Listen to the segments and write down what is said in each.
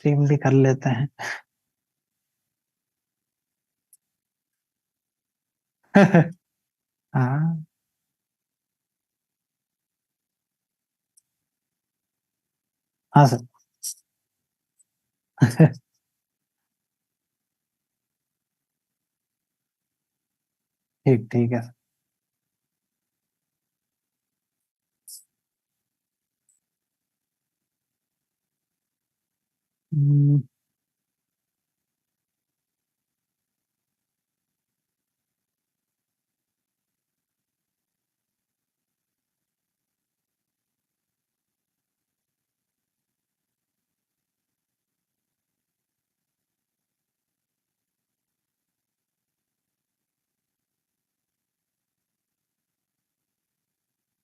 Stream भी कर लेते हैं। हाँ हाँ सर। ठीक ठीक है। हम्म,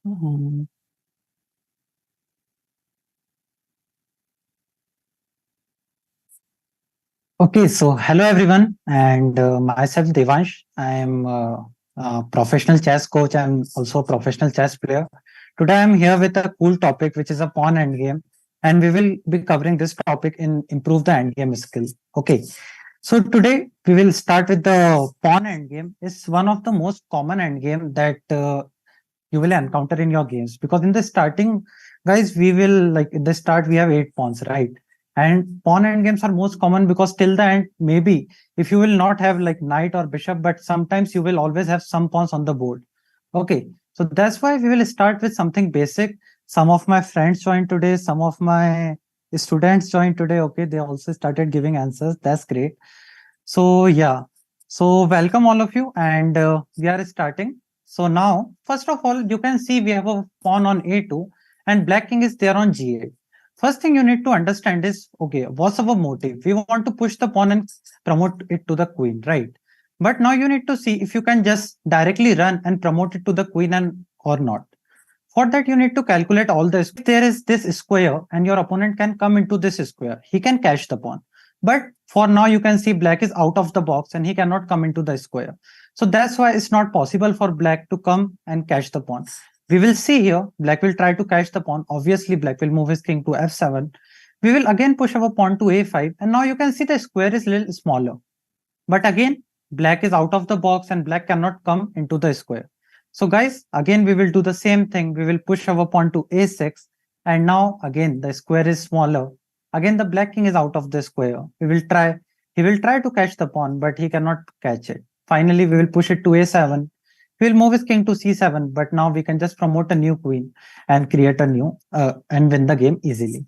हम्म, Okay, so hello everyone, and myself Devansh. I am a professional chess coach. I'm also a professional chess player. Today I'm here with a cool topic, which is a pawn endgame, and we will be covering this topic in improve the endgame skill. Okay, so today we will start with the pawn endgame. It's one of the most common endgame that you will encounter in your games, because in the starting, guys, we will, like, in the start we have 8 pawns, right? And pawn end games are most common because till the end, maybe if you will not have like knight or bishop, but sometimes you will always have some pawns on the board. Okay, so that's why we will start with something basic. Some of my friends joined today, some of my students joined today. Okay, they also started giving answers. That's great. So yeah, so welcome all of you, and we are starting. So now, first of all, you can see we have a pawn on a2, and black king is there on g8. First thing you need to understand is, okay, what's our motive? We want to push the pawn and promote it to the queen, right? But now you need to see if you can just directly run and promote it to the queen and or not. For that, you need to calculate all the. If there is this square and your opponent can come into this square, he can catch the pawn. But for now, you can see black is out of the box and he cannot come into the square. So that's why it's not possible for black to come and catch the pawn. We will see here, black will try to catch the pawn. Obviously, black will move his king to f7. We will again push our pawn to a5. And now you can see the square is a little smaller. But again, black is out of the box and black cannot come into the square. So guys, again, we will do the same thing. We will push our pawn to a6. And now again, the square is smaller. Again, the black king is out of the square. He will try to catch the pawn, but he cannot catch it. Finally, we will push it to a7. We will move his king to c7, but now we can just promote a new queen and create a new and win the game easily.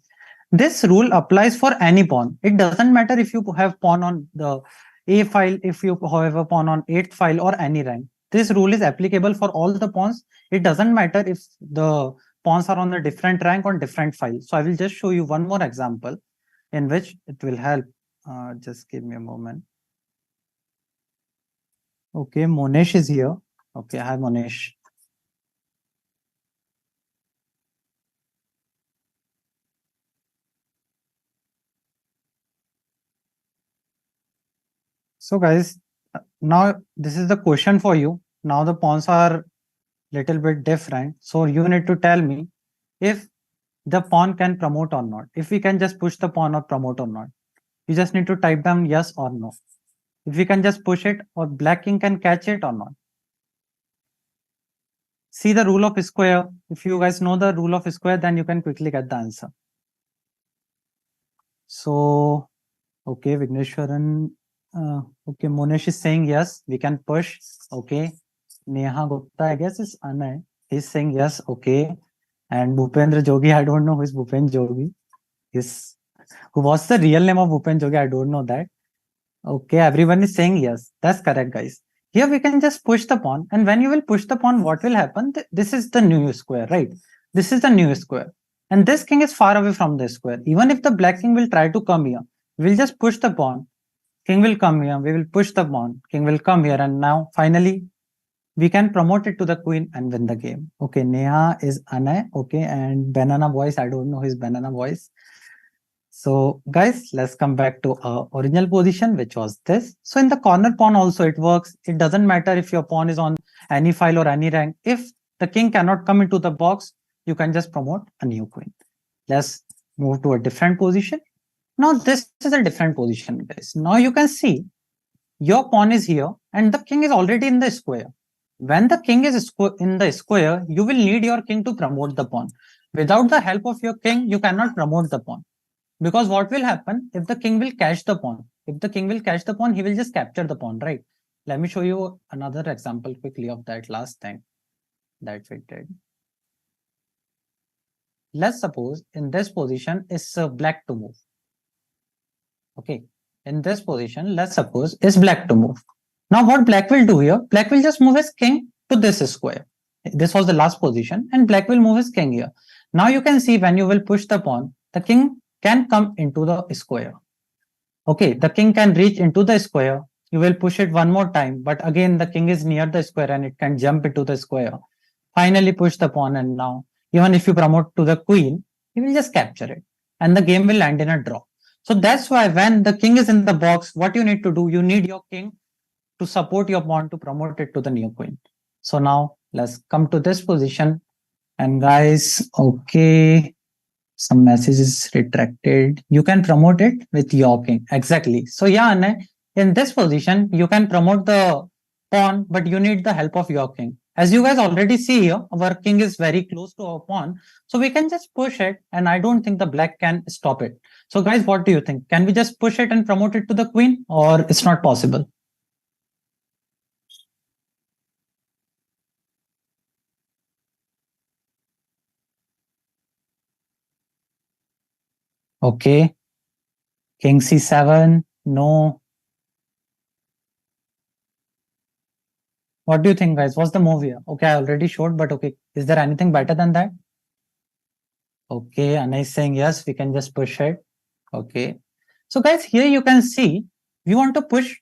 This rule applies for any pawn. It doesn't matter if you have pawn on the a file, if you have a pawn on 8th file or any rank. This rule is applicable for all the pawns. It doesn't matter if the pawns are on a different rank or different file. So I will just show you one more example in which it will help. Just give me a moment. Okay, Monesh is here. Okay, hi Monesh. So guys, now this is the question for you. Now the pawns are little bit different. So you need to tell me if the pawn can promote or not. If we can just push the pawn or promote or not. You just need to type down yes or no. If we can just push it, or black king can catch it or not. See the rule of square. If you guys know the rule of square, then you can quickly get the answer. So, okay, Vigneshwaran. Okay, Monesh is saying yes, we can push. Okay. Neha Gupta, I guess, is Anay. He's saying yes, okay. And Bhupendra Jogi, I don't know who is Bhupendra Jogi. Yes. What's the real name of Bhupen Jogi? I don't know that. Okay, everyone is saying yes. That's correct, guys. Here we can just push the pawn. And when you will push the pawn, what will happen? This is the new square, right? This is the new square. And this king is far away from the square. Even if the black king will try to come here, we'll just push the pawn. King will come here. We will push the pawn. King will come here. And now, finally, we can promote it to the queen and win the game. Okay, Neha is Anay. Okay, and Banana Voice, I don't know his Banana Voice. So guys, let's come back to our original position, which was this. So in the corner pawn also it works. It doesn't matter if your pawn is on any file or any rank. If the king cannot come into the box, you can just promote a new queen. Let's move to a different position. Now this is a different position, guys. Now you can see your pawn is here and the king is already in the square. When the king is in the square, you will need your king to promote the pawn. Without the help of your king, you cannot promote the pawn. Because what will happen if the king will catch the pawn? If the king will catch the pawn, he will just capture the pawn, right? Let me show you another example quickly of that last thing that we did. Let's suppose in this position is black to move. Okay, in this position, let's suppose is black to move. Now what black will do here? Black will just move his king to this square. This was the last position and black will move his king here. Now you can see when you will push the pawn, the king can come into the square. Okay, the king can reach into the square. You will push it one more time, but again the king is near the square and it can jump into the square. Finally push the pawn, and now even if you promote to the queen, you will just capture it and the game will end in a draw. So that's why when the king is in the box, what you need to do, you need your king to support your pawn to promote it to the new queen. So now let's come to this position. And guys, okay, some messages retracted. You can promote it with your king. Exactly. So yeah, in this position, you can promote the pawn, but you need the help of your king. As you guys already see here, our king is very close to our pawn. So we can just push it, and I don't think the black can stop it. So guys, what do you think? Can we just push it and promote it to the queen, or it's not possible? Okay. King c7. No. What do you think, guys? What's the move here? Okay, I already showed, but okay. Is there anything better than that? Okay, Anna is saying yes, we can just push it. Okay. So guys, here you can see, we want to push,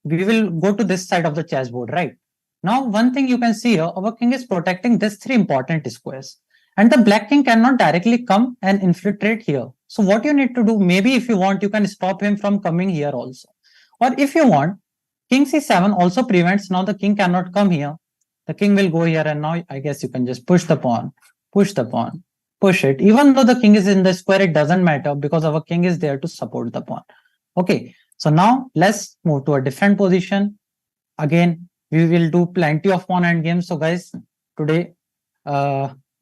we will go to this side of the chessboard, right? Now, one thing you can see here, our king is protecting these three important squares. And the black king cannot directly come and infiltrate here. So what you need to do, maybe if you want, you can stop him from coming here also. Or if you want, king c7 also prevents, now the king cannot come here. The king will go here, and now I guess you can just push the pawn, push the pawn, push it. Even though the king is in the square, it doesn't matter because our king is there to support the pawn. Okay, so now let's move to a different position. Again, we will do plenty of pawn endgames. So guys, today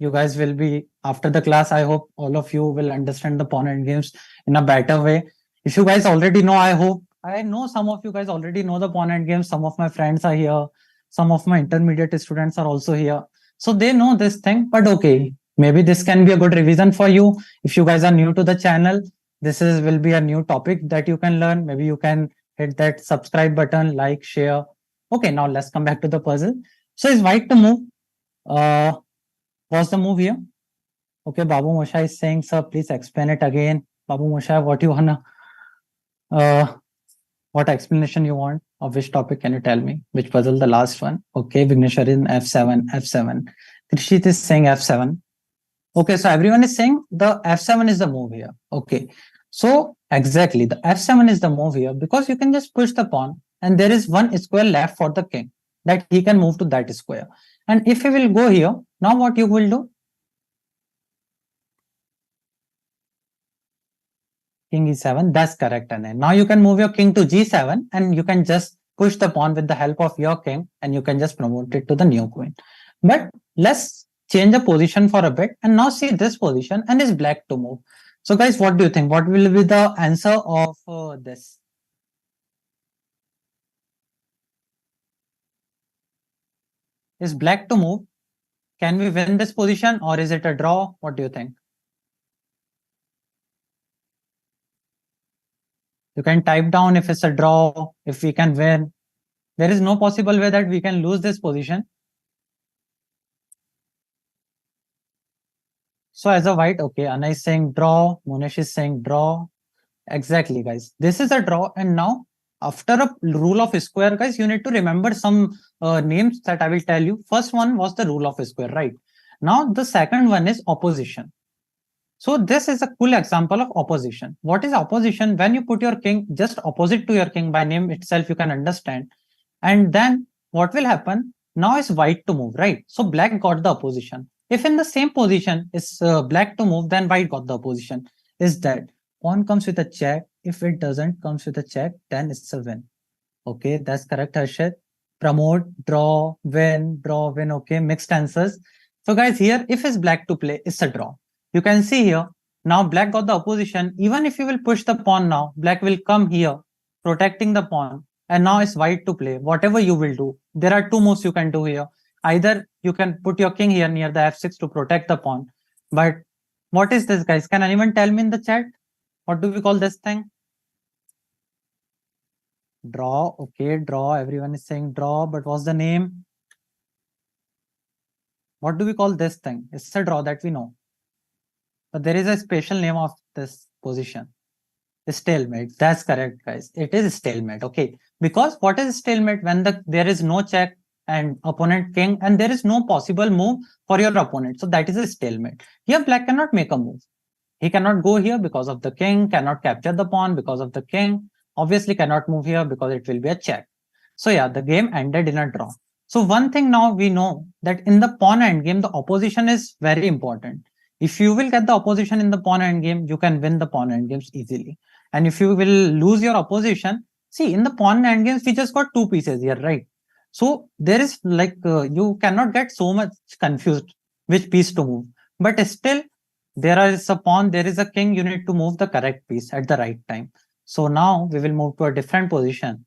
you guys will be, after the class, I hope all of you will understand the pawn endgames in a better way. If you guys already know, I know some of you guys already know the pawn endgames. Some of my friends are here. Some of my intermediate students are also here. So they know this thing, but okay, maybe this can be a good revision for you. If you guys are new to the channel, this will be a new topic that you can learn. Maybe you can hit that subscribe button, like, share. Okay, now let's come back to the puzzle. So is white to move? What's the move here? Okay, Babu Mosha is saying, sir, please explain it again. Babu Mosha, what you wanna, what explanation you want? Of which topic can you tell me? Which puzzle? The last one. Okay, Vigneshwar in F7, F7. Trishit is saying F7. Okay, so everyone is saying the F7 is the move here. Okay, so exactly the F7 is the move here because you can just push the pawn and there is one square left for the king that he can move to that square. And if he will go here, now what you will do? King e7, that's correct. And now you can move your king to g7 and you can just push the pawn with the help of your king and you can just promote it to the new queen. But let's change the position for a bit and now see this position and is black to move. So guys, what do you think? What will be the answer of this? Is black to move? Can we win this position or is it a draw? What do you think? You can type down if it's a draw, if we can win. There is no possible way that we can lose this position. So as a white, okay, Anna is saying draw, Munesh is saying draw. Exactly, guys. This is a draw. And now after a rule of square, guys, you need to remember some names that I will tell you. First one was the rule of square, right? Now the second one is opposition. So this is a cool example of opposition. What is opposition? When you put your king just opposite to your king, by name itself, you can understand. And then what will happen? Now is white to move, right? So black got the opposition. If in the same position is black to move, then white got the opposition. Is that Pawn comes with a check. If it doesn't comes with a check, then it's a win. Okay, that's correct, Harshit. Promote, draw, win, draw, win. Okay, mixed answers. So guys, here, if it's black to play, it's a draw. You can see here, now black got the opposition. Even if you will push the pawn now, black will come here, protecting the pawn. And now it's white to play. Whatever you will do, there are two moves you can do here. Either you can put your king here near the f6 to protect the pawn. But what is this, guys? Can anyone tell me in the chat? What do we call this thing? Draw. Okay, draw. Everyone is saying draw, but what's the name? What do we call this thing? It's a draw that we know. But there is a special name of this position. Stalemate. That's correct, guys. It is stalemate. Okay. Because what is stalemate? When there is no check and opponent king, and there is no possible move for your opponent. So that is a stalemate. Here, black cannot make a move. He cannot go here because of the king, cannot capture the pawn because of the king. Obviously cannot move here because it will be a check. So yeah, the game ended in a draw. So one thing now we know that in the pawn endgame, the opposition is very important. If you will get the opposition in the pawn endgame, you can win the pawn endgames easily. And if you will lose your opposition, see in the pawn endgames, we just got two pieces here, right? So there is like, you cannot get so much confused which piece to move. But still, there is a pawn, there is a king, you need to move the correct piece at the right time. So now we will move to a different position.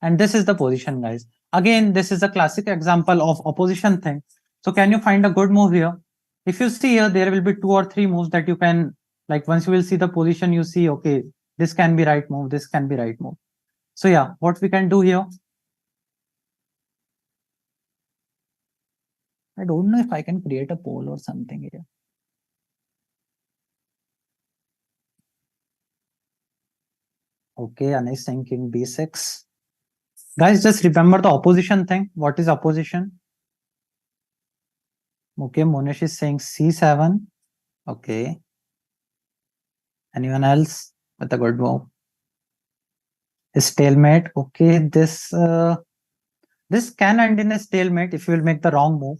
And this is the position, guys. Again, this is a classic example of opposition thing. So can you find a good move here? If you see here, there will be 2 or 3 moves that you can, like once you will see the position, you see, okay, this can be right move, this can be right move. So yeah, what we can do here? I don't know if I can create a poll or something here. Okay, Anish saying king b6. Guys, just remember the opposition thing. What is opposition? Okay, Monesh is saying c7. Okay. Anyone else with a good move? Stalemate. Okay, this can end in a stalemate if you will make the wrong move.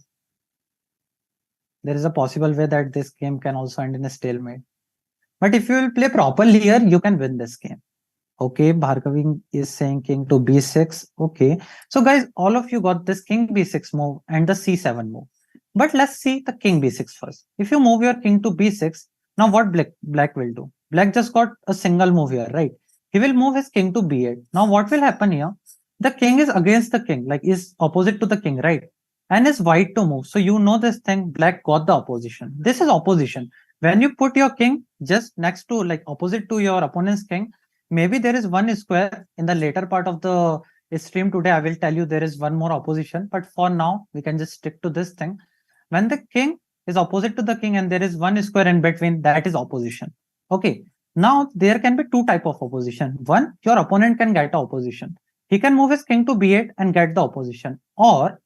There is a possible way that this game can also end in a stalemate. But if you will play properly here, you can win this game. Okay, Bhargavi is saying king to b6. Okay, so guys, all of you got this king b6 move and the c7 move. But let's see the king b6 first. If you move your king to b6, now what black will do? Black just got a single move here, right? He will move his king to b8. Now what will happen here? The king is against the king, like is opposite to the king, right? And is white to move. So you know this thing, black got the opposition. This is opposition. When you put your king just next to, like opposite to your opponent's king, maybe there is one square in the later part of the stream today. I will tell you there is one more opposition, but for now we can just stick to this thing. When the king is opposite to the king and there is one square in between, that is opposition. Okay, now there can be two type of opposition. One, your opponent can get the opposition. He can move his king to b8 and get the opposition, or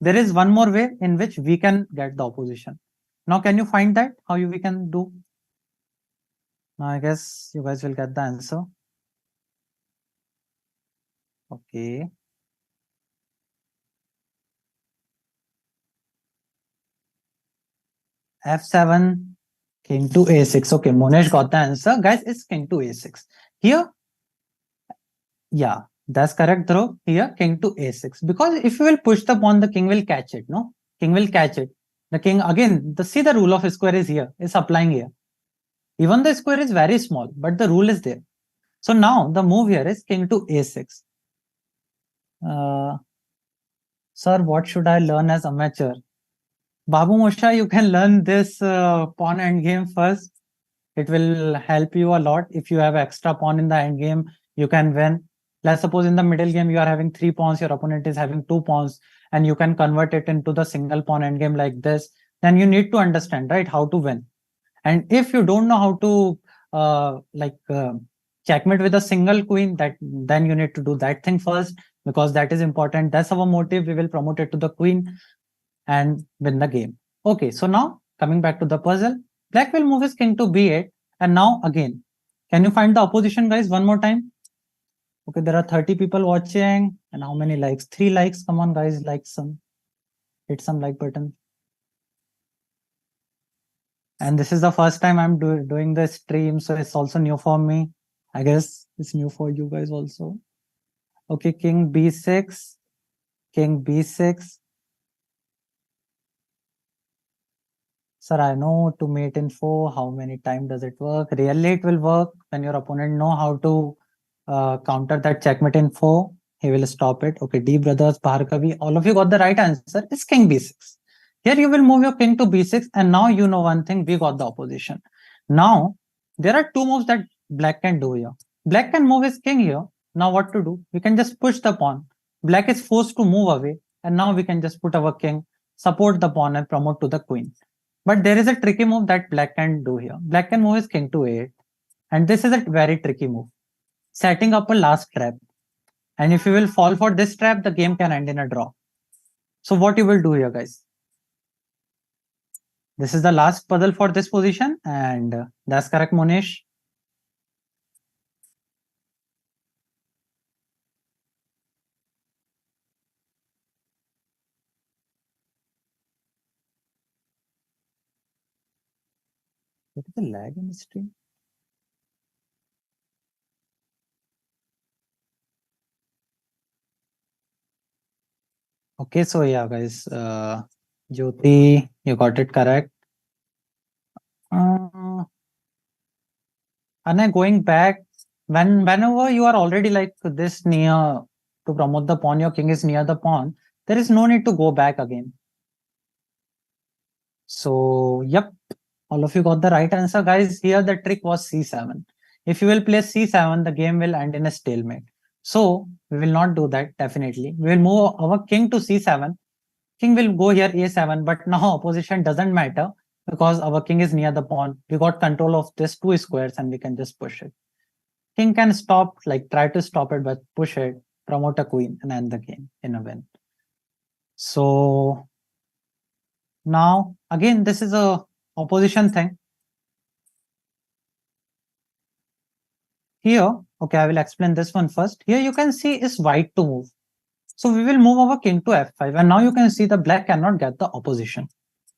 there is one more way in which we can get the opposition. Now can you find that how we can do? Now I guess you guys will get the answer. Okay. F7, king to a6. Okay, Monesh got the answer. Guys, it's king to a6. Here, yeah, that's correct, Dhruv. Here, king to a6. Because if you will push the pawn, the king will catch it, no? King will catch it. The king, again, see the rule of square is here, is applying here. Even the square is very small, but the rule is there. So now the move here is king to a6. Sir, what should I learn as amateur? Babu Mosha, you can learn this pawn endgame first. It will help you a lot. If you have extra pawn in the endgame, you can win. Let's suppose in the middle game, you are having 3 pawns, your opponent is having 2 pawns, and you can convert it into the single pawn endgame like this. Then you need to understand, right, how to win. And if you don't know how to checkmate with a single queen, then you need to do that thing first, because that is important. That's our motive. We will promote it to the queen and win the game. Okay, so now coming back to the puzzle, black will move his king to b8. And now again, can you find the opposition, guys, one more time? Okay, there are 30 people watching. And how many likes? 3 likes. Come on, guys, like some. Hit some like button. And this is the first time I'm doing the stream, so it's also new for me. I guess it's new for you guys also. Okay, king b6, king b6. Sir, I know to mate in 4, how many time does it work? Really, it will work when your opponent know how to counter that checkmate in 4. He will stop it. Okay, D brothers, Bhargavi, all of you got the right answer. It's king b6. Here you will move your king to b6, and now you know one thing, we got the opposition. Now, there are two moves that black can do here. Black can move his king here. Now what to do? We can just push the pawn. Black is forced to move away, and now we can just put our king, support the pawn, and promote to the queen. But there is a tricky move that black can do here. Black can move his king to 8. And this is a very tricky move. Setting up a last trap. And if you will fall for this trap, the game can end in a draw. So what you will do here, guys? This is the last puzzle for this position. And that's correct, Monish. What is the lag in the stream? Okay, so yeah, guys. Jyoti, you got it correct. And then going back, whenever you are already like this near to promote the pawn, your king is near the pawn, there is no need to go back again. So, yep, all of you got the right answer, guys. Here the trick was c7. If you will play c7, the game will end in a stalemate. So, we will not do that, definitely. We will move our king to c7. King will go here a7, but now opposition doesn't matter because our king is near the pawn. We got control of this two squares and we can just push it. King can stop, like try to stop it, but push it, promote a queen, and end the game in a win. So now, again, this is a opposition thing. Here, okay, I will explain this one first. Here you can see is white to move. So we will move our king to f5, and now you can see the black cannot get the opposition.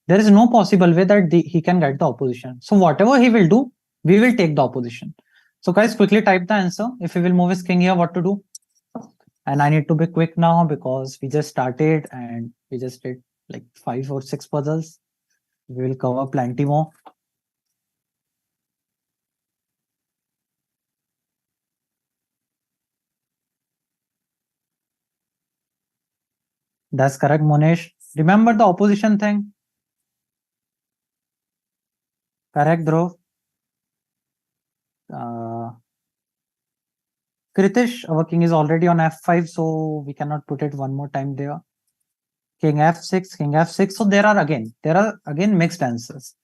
There is no possible way that he can get the opposition. So whatever he will do, we will take the opposition. So guys, quickly type the answer. If he will move his king here, what to do? And I need to be quick now because we just started and we just did like 5 or 6 puzzles. We will cover plenty more. That's correct, Monesh. Remember the opposition thing? Correct, Dhruv. Uh, Kritish, our king is already on f5, so we cannot put it one more time there. King f6, king f6. So there are again mixed answers.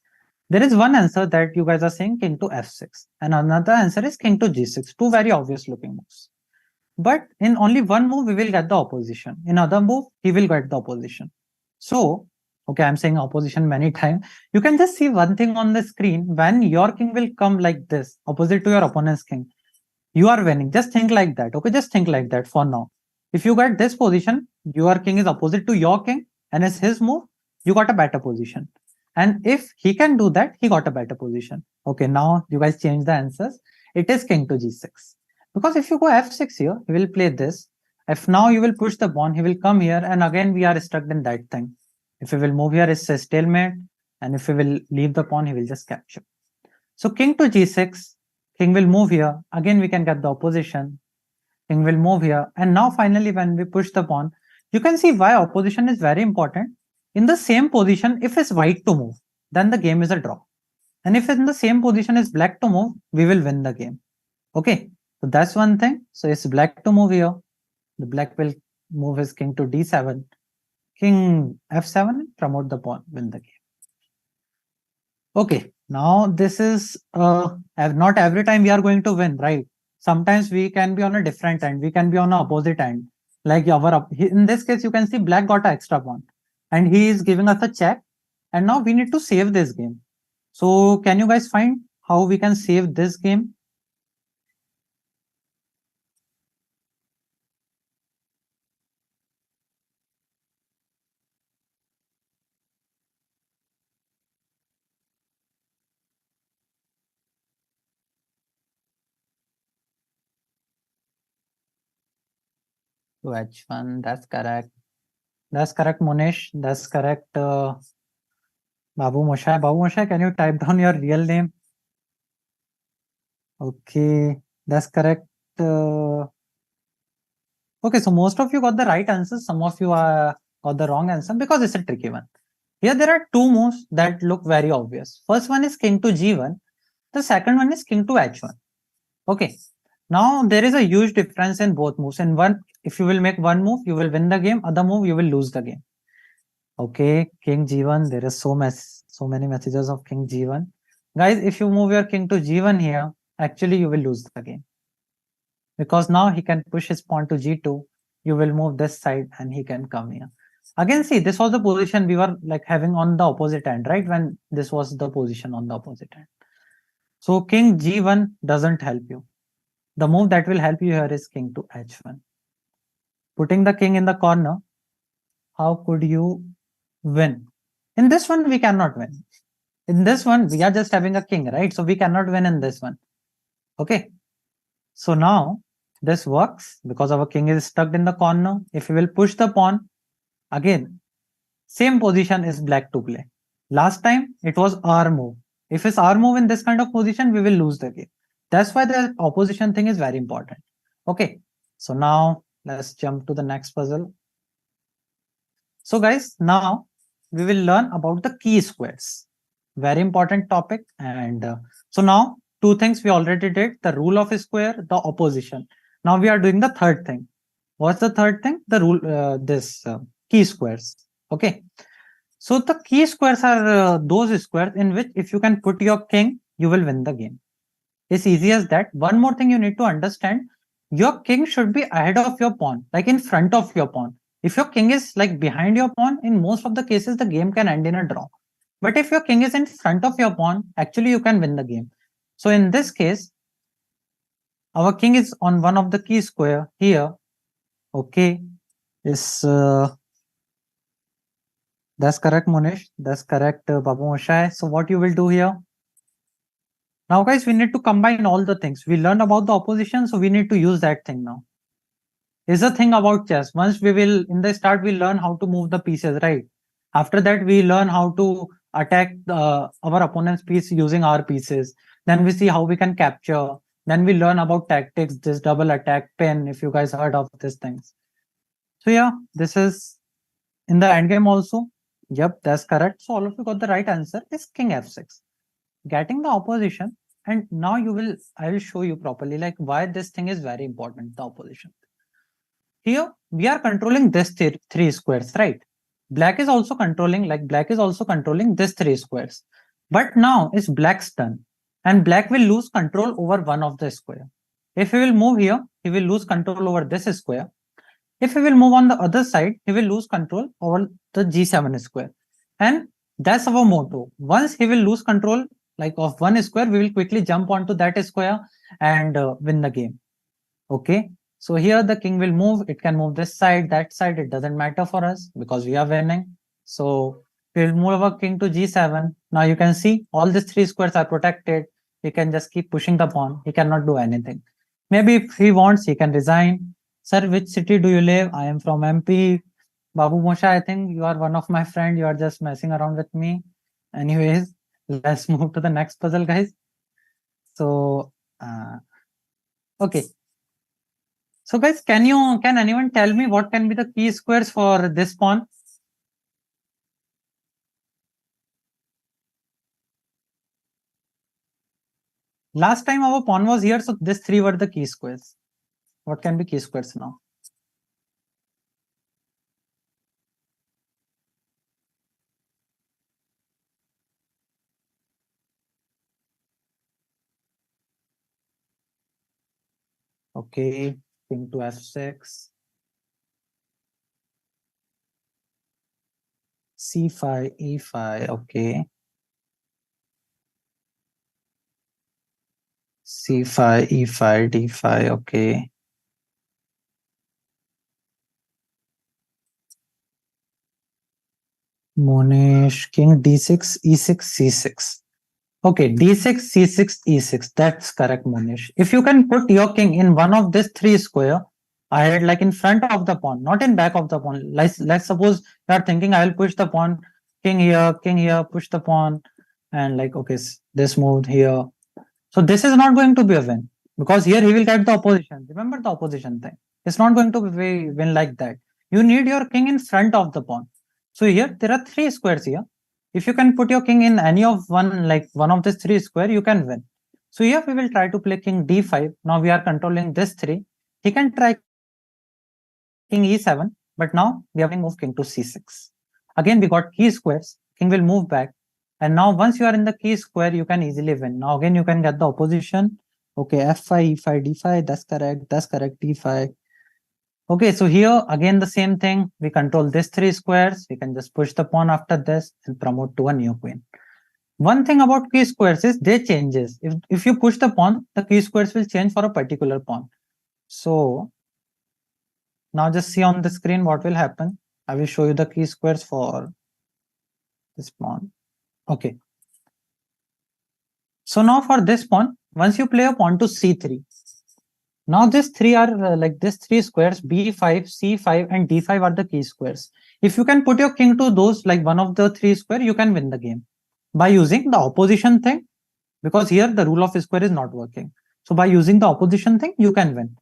There is one answer that you guys are saying king to f6, and another answer is king to g6. Two very obvious looking moves. But in only one move, we will get the opposition. In other move, he will get the opposition. So, okay, I'm saying opposition many times. You can just see one thing on the screen. When your king will come like this, opposite to your opponent's king, you are winning. Just think like that. Okay, just think like that for now. If you get this position, your king is opposite to your king, and it's his move, you got a better position. And if he can do that, he got a better position. Okay, now you guys change the answers. It is king to g6. Because if you go f6 here, he will play this. If now you will push the pawn, he will come here, and again we are stuck in that thing. If he will move here, it's a stalemate. And if he will leave the pawn, he will just capture. So king to g6, king will move here. Again, we can get the opposition. King will move here. And now finally, when we push the pawn, you can see why opposition is very important. In the same position, if it's white to move, then the game is a draw. And if in the same position is black to move, we will win the game. Okay, so that's one thing. So it's black to move here. The black will move his king to d7. King f7, promote the pawn, win the game. Okay, now this is not every time we are going to win, right? Sometimes we can be on a different end. We can be on the opposite end. Like in this case, you can see black got an extra pawn, and he is giving us a check. And now we need to save this game. So can you guys find how we can save this game? to h1. That's correct. That's correct, Monish. That's correct. Babu Moshai, can you type down your real name? Okay, that's correct. Okay, so most of you got the right answer. Some of you got the wrong answer because it's a tricky one. Here there are two moves that look very obvious. First one is king to g1. The second one is king to h1. Okay. Now there is a huge difference in both moves. In one, if you will make one move, you will win the game. Other move, you will lose the game. Okay, king g1. There is so many messages of king g1. Guys, if you move your king to g1 here, actually you will lose the game. Because now he can push his pawn to g2. You will move this side and he can come here. Again, see, this was the position we were like having on the opposite end, right? When this was the position on the opposite end. So king g1 doesn't help you. The move that will help you here is king to h1. Putting the king in the corner, how could you win? In this one, we cannot win. In this one, we are just having a king, right? So we cannot win in this one. Okay. So now this works because our king is stuck in the corner. If we will push the pawn, again, same position is black to play. Last time, it was our move. If it's our move in this kind of position, we will lose the game. That's why the opposition thing is very important. Okay, so now let's jump to the next puzzle. So guys, now we will learn about the key squares. Very important topic. And so now two things we already did, the rule of a square, the opposition. Now we are doing the third thing. What's the third thing? The rule, key squares. Okay. So the key squares are those squares in which if you can put your king, you will win the game. It's easy as that. One more thing you need to understand, your king should be ahead of your pawn, like in front of your pawn. If your king is like behind your pawn, in most of the cases, the game can end in a draw. But if your king is in front of your pawn, actually you can win the game. So in this case, our king is on one of the key square here. Okay, is that's correct, Monish. That's correct, Babu Moshai. So what you will do here? Now, guys, we need to combine all the things. We learned about the opposition, so we need to use that thing now. Is the thing about chess. Once we will, in the start, we learn how to move the pieces, right? After that, we learn how to attack our opponent's piece using our pieces. Then we see how we can capture. Then we learn about tactics, this double attack, pin, if you guys heard of these things. So yeah, this is in the endgame also. Yep, that's correct. So all of you got the right answer is king f6. Getting the opposition, and now I will show you properly like why this thing is very important, the opposition. Here we are controlling this three squares, right? Black is also controlling this three squares. But now it's black's turn, and black will lose control over one of the square. If he will move here, he will lose control over this square. If he will move on the other side, he will lose control over the g7 square. And that's our motto. Once he will lose control like of one square, we will quickly jump onto that square and win the game. Okay. So here the king will move. It can move this side, that side. It doesn't matter for us because we are winning. So we'll move our king to g7. Now you can see all these three squares are protected. He can just keep pushing the pawn. He cannot do anything. Maybe if he wants, he can resign. Sir, which city do you live? I am from MP. Babu Mosha, I think you are one of my friend. You are just messing around with me. Anyways, let's move to the next puzzle, guys. So, okay. So, guys, can anyone tell me what can be the key squares for this pawn? Last time our pawn was here, so these three were the key squares. What can be key squares now? Okay, king to f6. c5, e5, okay. c5, e5, d5, okay. Monish, king d6, e6, c6. Okay, d6, c6, e6. That's correct, Monish. If you can put your king in one of these three square, ahead, like in front of the pawn, not in back of the pawn. Let's suppose you are thinking I will push the pawn, king here, push the pawn, and like okay, this moved here. So this is not going to be a win because here he will get the opposition. Remember the opposition thing. It's not going to be win like that. You need your king in front of the pawn. So here there are three squares here. If you can put your king in any of one, like one of these three square, you can win. So here we will try to play king d5. Now we are controlling this three. He can try king e7, but now we have moved king to c6. Again, we got key squares. King will move back. And now once you are in the key square, you can easily win. Now again, you can get the opposition. Okay, f5, e5, d5, that's correct, d5. Okay, so here again the same thing. We control these three squares. We can just push the pawn after this and promote to a new queen. One thing about key squares is they changes. If you push the pawn, the key squares will change for a particular pawn. So now just see on the screen what will happen. I will show you the key squares for this pawn. Okay. So now for this pawn, once you play a pawn to c3, now these three are like these three squares, b5, c5, and d5 are the key squares. If you can put your king to those, like one of the three square, you can win the game by using the opposition thing, because here the rule of square is not working. So by using the opposition thing, you can win.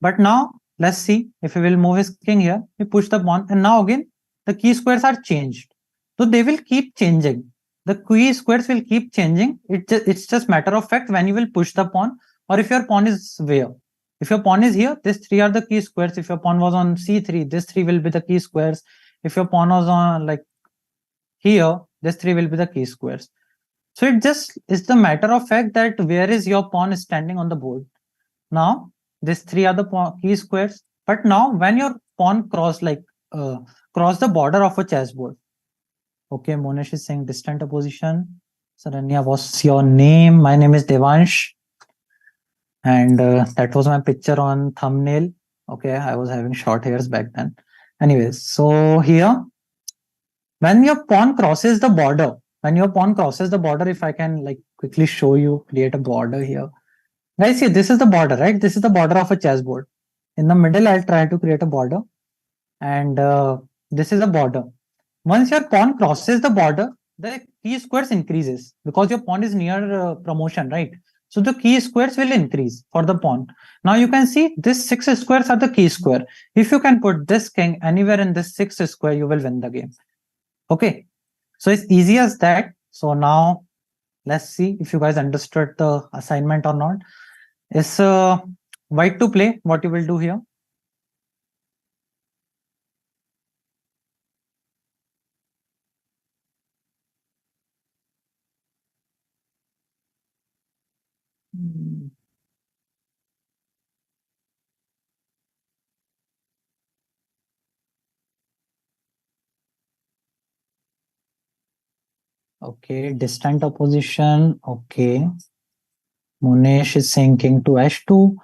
But now let's see if we will move his king here. We push the pawn, and now again the key squares are changed. So they will keep changing. The key squares will keep changing. It's just matter of fact when you will push the pawn, or if your pawn is where. If your pawn is here, these three are the key squares. If your pawn was on c3, this three will be the key squares. If your pawn was on like here, this three will be the key squares. So it just is the matter of fact that where is your pawn standing on the board. Now these three are the key squares. But now when your pawn cross the border of a chessboard. Okay, Monesh is saying distant opposition. Saranya, what's your name? My name is Devansh. And that was my picture on thumbnail. Okay, I was having short hairs back then. Anyways, so here, when your pawn crosses the border, if I can like quickly show you, create a border here. Guys, see, this is the border, right? This is the border of a chessboard. In the middle, I'll try to create a border. And this is a border. Once your pawn crosses the border, the key squares increases because your pawn is near promotion, right? So the key squares will increase for the pawn. Now you can see this 6 squares are the key square. If you can put this king anywhere in this 6 square, you will win the game. Okay, so it's easy as that. So now let's see if you guys understood the assignment or not. Is white to play? What you will do here? Okay, distant opposition. Okay. Munesh is saying king to h2.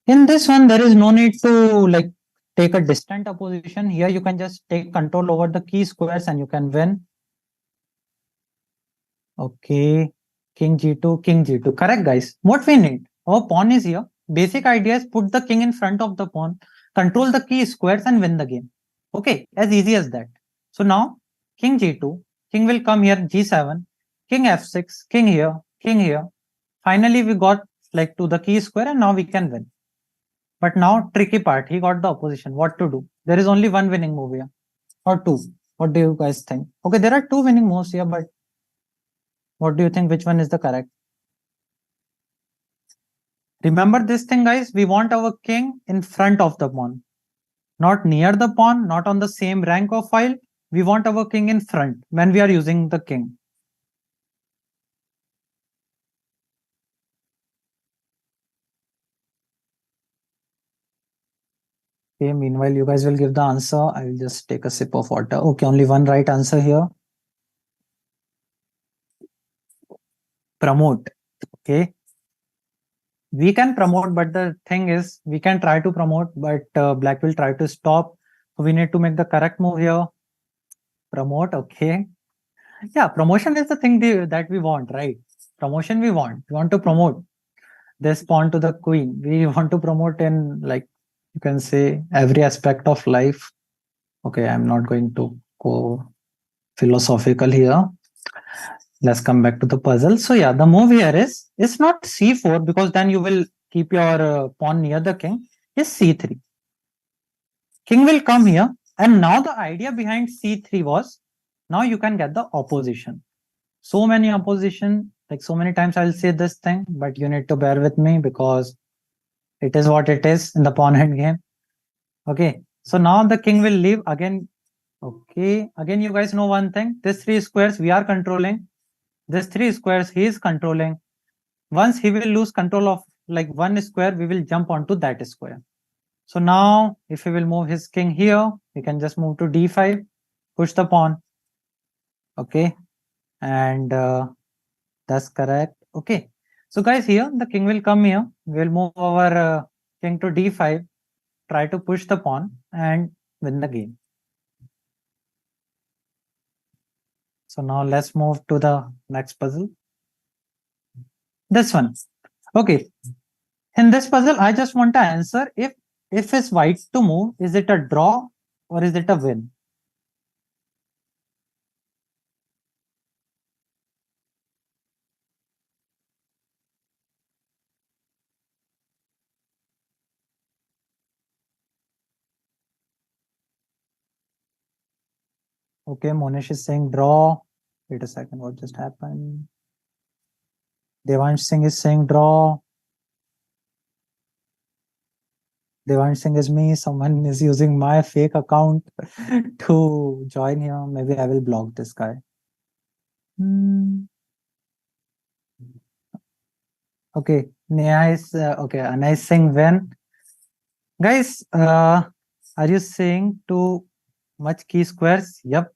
In this one, there is no need to like take a distant opposition. Here you can just take control over the key squares and you can win. Okay, king g2, king g2. Correct, guys. What we need? Our pawn is here. Basic idea is put the king in front of the pawn, control the key squares and win the game. Okay, as easy as that. So now, king g2, king will come here, g7, king f6, king here, king here. Finally, we got like to the key square and now we can win. But now, tricky part, he got the opposition. What to do? There is only one winning move here, or two. What do you guys think? Okay, there are two winning moves here, but what do you think? Which one is the correct? Remember this thing, guys. We want our king in front of the pawn, not near the pawn, not on the same rank of file. We want our king in front when we are using the king. Okay, meanwhile, you guys will give the answer. I will just take a sip of water. Okay, only one right answer here. Promote. Okay. We can promote, but the thing is, we can try to promote, but black will try to stop. So we need to make the correct move here. Promote. Okay. Yeah, promotion is the thing that we want, right? Promotion we want. We want to promote this pawn to the queen. We want to promote in like You can say every aspect of life. Okay, I'm not going to go philosophical here. Let's come back to the puzzle. So yeah, the move here is it's not c4 because then you will keep your pawn near the king. It's c3. King will come here, and now the idea behind c3 was now you can get the opposition. So many opposition, like so many times I'll say this thing, but you need to bear with me because it is what it is in the pawn end game. Okay, so now the king will leave again. Okay, again you guys know one thing, this three squares we are controlling, this three squares he is controlling. Once he will lose control of like one square, we will jump onto that square. So now if he will move his king here, we can just move to d5, push the pawn. Okay, and that's correct. Okay, so guys, here the king will come here, we'll move our king to d5, try to push the pawn and win the game. So now let's move to the next puzzle. This one. Okay, in this puzzle I just want to answer if it's white to move, is it a draw or is it a win? Okay, Monish is saying draw. Wait a second, what just happened? Devansh Singh is saying draw. Devansh Singh is me. Someone is using my fake account to join here. Maybe I will block this guy. Okay, nice. Okay, a nice thing when. Guys, are you saying too much key squares? Yep,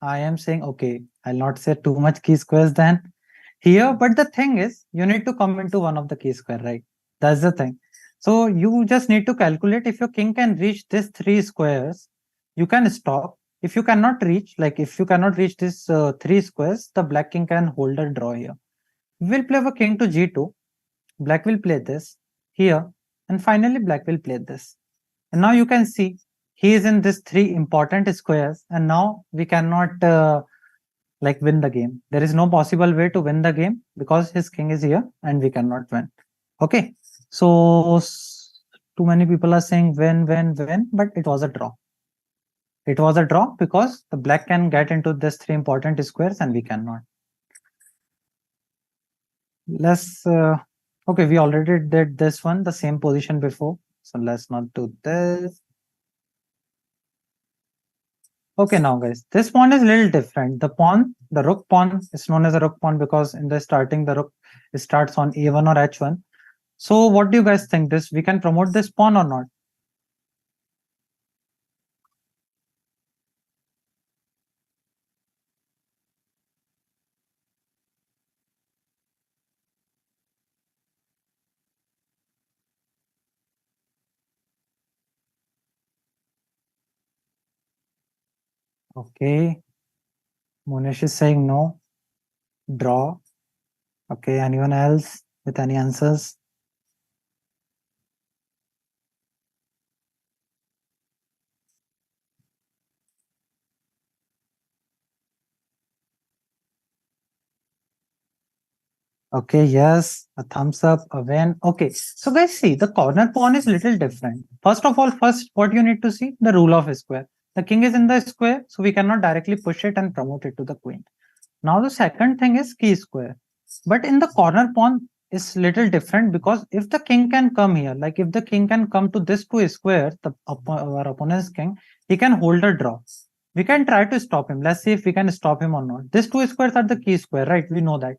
I am saying okay. I'll not say too much key squares then here, but the thing is, you need to come into one of the key square, right? That's the thing. So you just need to calculate if your king can reach this three squares, you can stop. If you cannot reach, like if you cannot reach this three squares, the black king can hold a draw here. We'll play a king to g2. Black will play this here, and finally black will play this. And now you can see he is in this three important squares, and now we cannot like win the game. There is no possible way to win the game because his king is here and we cannot win. Okay, so too many people are saying win, but it was a draw. It was a draw because the black can get into this three important squares and we cannot. Let's okay, we already did this one, the same position before, so let's not do this. Okay, now guys, this pawn is a little different. The pawn, the rook pawn is known as a rook pawn because in the starting the rook starts on a1 or h1. So what do you guys think, this we can promote this pawn or not? Okay, Monish is saying no. Draw. Okay, anyone else with any answers? Okay, yes, a thumbs up, a win. Okay, so guys, see, the corner pawn is little different. First of all, first, what you need to see, the rule of a square. The king is in the square, so we cannot directly push it and promote it to the queen. Now, the second thing is key square. But in the corner pawn is little different because if the king can come here, like if the king can come to this two squares, our opponent's king, he can hold a draw. We can try to stop him. Let's see if we can stop him or not. These two squares are the key square, right? We know that.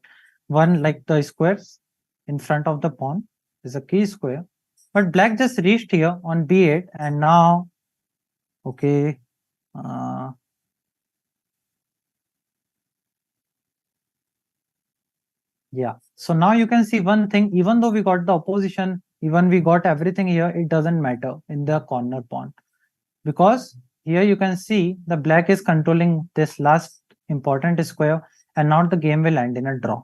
One, like the squares in front of the pawn, is a key square. But black just reached here on b8 and now, okay, yeah. So now you can see one thing, even though we got the opposition, even we got everything here, it doesn't matter in the corner pawn. Because here you can see the black is controlling this last important square and now the game will end in a draw.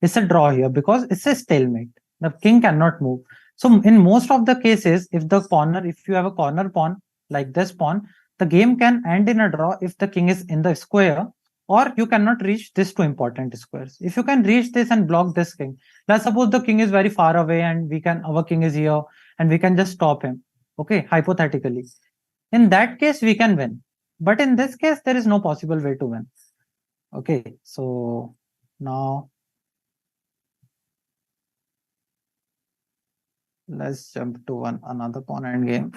It's a draw here because it's a stalemate. The king cannot move. So in most of the cases, if you have a corner pawn like this pawn, the game can end in a draw if the king is in the square, or you cannot reach these two important squares. If you can reach this and block this king, let's suppose the king is very far away and our king is here and we can just stop him. Okay, hypothetically. In that case, we can win. But in this case, there is no possible way to win. Okay, so now let's jump to another pawn end game.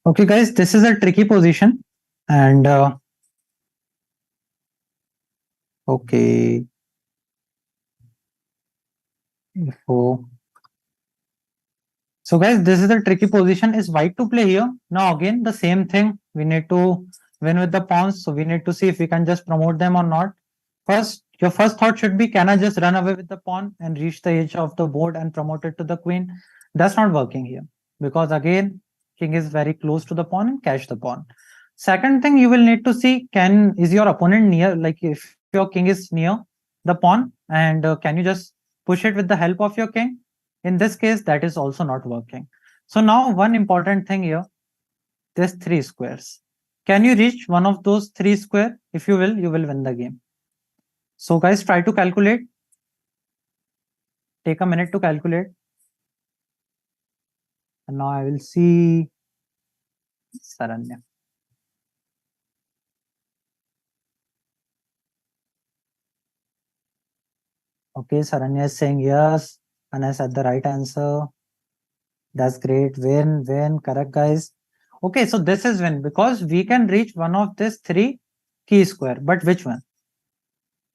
Okay, guys, this is a tricky position. And okay, so guys, this is a tricky position. Is white to play here? Now again, the same thing. We need to win with the pawns. So we need to see if we can just promote them or not. First, your first thought should be, can I just run away with the pawn and reach the edge of the board and promote it to the queen? That's not working here because again, king is very close to the pawn and catch the pawn. Second thing you will need to see, is your opponent near, like if your king is near the pawn, and can you just push it with the help of your king? In this case, that is also not working. So now one important thing here, there's three squares. Can you reach one of those three square? If you will win the game. So guys, try to calculate. Take a minute to calculate. And now I will see Saranya. Okay, Saranya is saying yes. And I said the right answer. That's great. Win, correct, guys. Okay, so this is win because we can reach one of these three key square. But which one?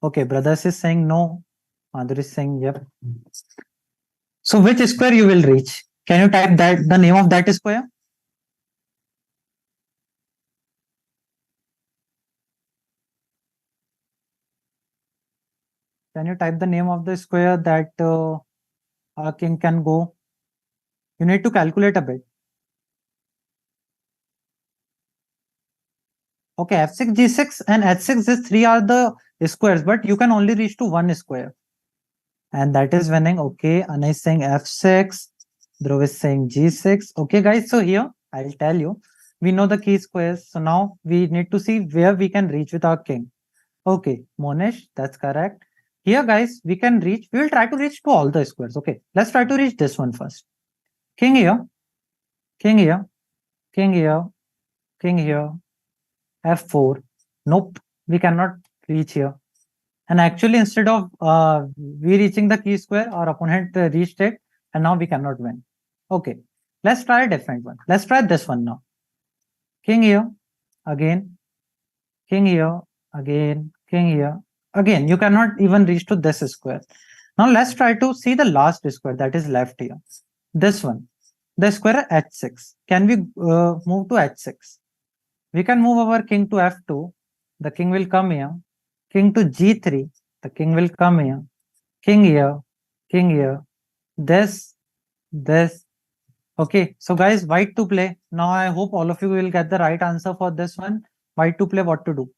Okay, brothers is saying no. Madhur is saying yep. So which square you will reach? Can you type the name of that square? Can you type the name of the square that our king can go? You need to calculate a bit. Okay, f6, g6 and h6, these three are the squares, but you can only reach to one square. And that is winning. Okay, Anna is saying f6, Dhruv is saying g6. Okay, guys, so here I'll tell you, we know the key squares. So now we need to see where we can reach with our king. Okay, Monesh, that's correct. Here, guys, we can reach, we will try to reach to all the squares. Okay, let's try to reach this one first. King here, king here, king here, king here, f4. Nope, we cannot reach here. And actually, instead of we reaching the key square, our opponent reached it, and now we cannot win. Okay, let's try a different one. Let's try this one now. King here, again, king here, again, king here. Again, you cannot even reach to this square. Now let's try to see the last square that is left here. This one, the square h6. Can we move to h6? We can move our king to f2. The king will come here. King to g3. The king will come here. King here. King here. This. Okay, so guys, white to play. Now I hope all of you will get the right answer for this one. White to play, what to do?